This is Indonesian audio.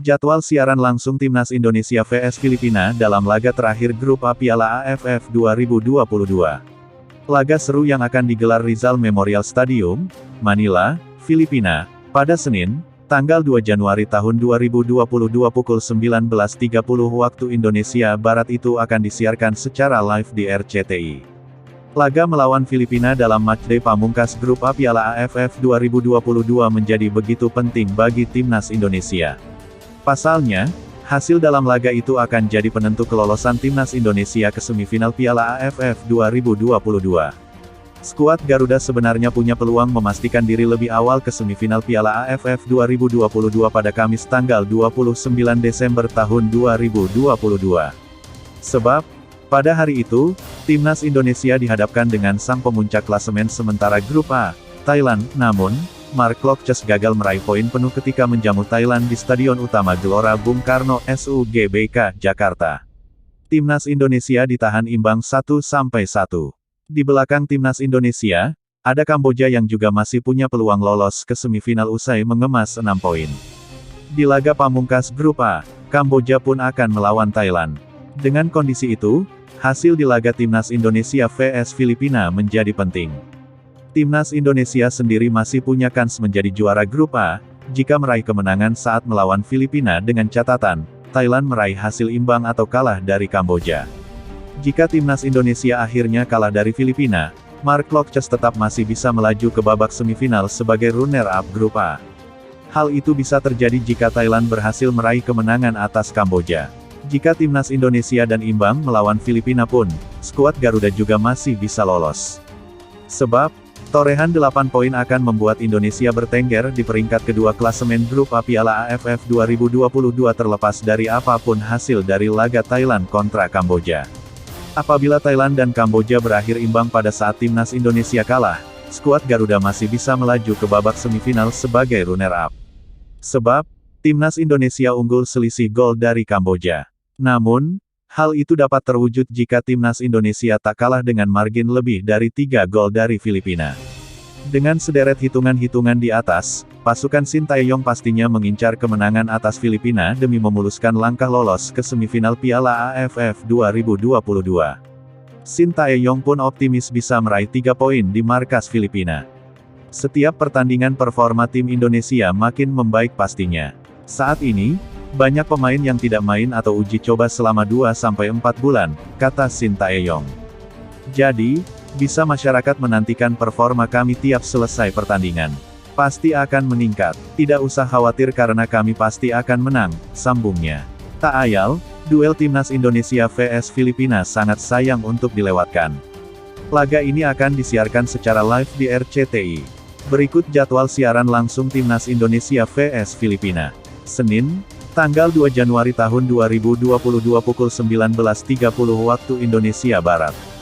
Jadwal siaran langsung Timnas Indonesia vs Filipina dalam laga terakhir Grup A Piala AFF 2022. Laga seru yang akan digelar Rizal Memorial Stadium, Manila, Filipina, pada Senin, tanggal 2 Januari tahun 2022 pukul 19.30 waktu Indonesia Barat itu akan disiarkan secara live di RCTI. Laga melawan Filipina dalam matchday pamungkas Grup A Piala AFF 2022 menjadi begitu penting bagi Timnas Indonesia. Pasalnya, hasil dalam laga itu akan jadi penentu kelolosan Timnas Indonesia ke semifinal Piala AFF 2022. Skuad Garuda sebenarnya punya peluang memastikan diri lebih awal ke semifinal Piala AFF 2022 pada Kamis tanggal 29 Desember tahun 2022. Sebab, pada hari itu, Timnas Indonesia dihadapkan dengan sang pemuncak klasemen sementara Grup A, Thailand. Namun, Mark Locke gagal meraih poin penuh ketika menjamu Thailand di Stadion Utama Gelora Bung Karno SUGBK, Jakarta. Timnas Indonesia ditahan imbang 1-1. Di belakang Timnas Indonesia, ada Kamboja yang juga masih punya peluang lolos ke semifinal usai mengemas 6 poin. Di laga pamungkas Grup A, Kamboja pun akan melawan Thailand. Dengan kondisi itu, hasil di laga Timnas Indonesia vs Filipina menjadi penting. Timnas Indonesia sendiri masih punya kans menjadi juara Grup A, jika meraih kemenangan saat melawan Filipina dengan catatan, Thailand meraih hasil imbang atau kalah dari Kamboja. Jika Timnas Indonesia akhirnya kalah dari Filipina, Mark Locke tetap masih bisa melaju ke babak semifinal sebagai runner-up Grup A. Hal itu bisa terjadi jika Thailand berhasil meraih kemenangan atas Kamboja. Jika Timnas Indonesia dan imbang melawan Filipina pun, skuad Garuda juga masih bisa lolos. Sebab, torehan 8 poin akan membuat Indonesia bertengger di peringkat kedua klasemen Grup A Piala AFF 2022 terlepas dari apapun hasil dari laga Thailand kontra Kamboja. Apabila Thailand dan Kamboja berakhir imbang pada saat Timnas Indonesia kalah, skuad Garuda masih bisa melaju ke babak semifinal sebagai runner-up. Sebab, Timnas Indonesia unggul selisih gol dari Kamboja. Namun, hal itu dapat terwujud jika Timnas Indonesia tak kalah dengan margin lebih dari 3 gol dari Filipina. Dengan sederet hitungan-hitungan di atas, pasukan Sintayong pastinya mengincar kemenangan atas Filipina demi memuluskan langkah lolos ke semifinal Piala AFF 2022. Sintayong pun optimis bisa meraih 3 poin di markas Filipina. Setiap pertandingan performa tim Indonesia makin membaik pastinya. Saat ini, banyak pemain yang tidak main atau uji coba selama 2-4 bulan, kata Sintayong. Jadi, bisa masyarakat menantikan performa kami tiap selesai pertandingan. Pasti akan meningkat, tidak usah khawatir karena kami pasti akan menang, sambungnya. Tak ayal, duel Timnas Indonesia vs Filipina sangat sayang untuk dilewatkan. Laga ini akan disiarkan secara live di RCTI. Berikut jadwal siaran langsung Timnas Indonesia vs Filipina. Senin, tanggal 2 Januari tahun 2022 pukul 19.30 waktu Indonesia Barat.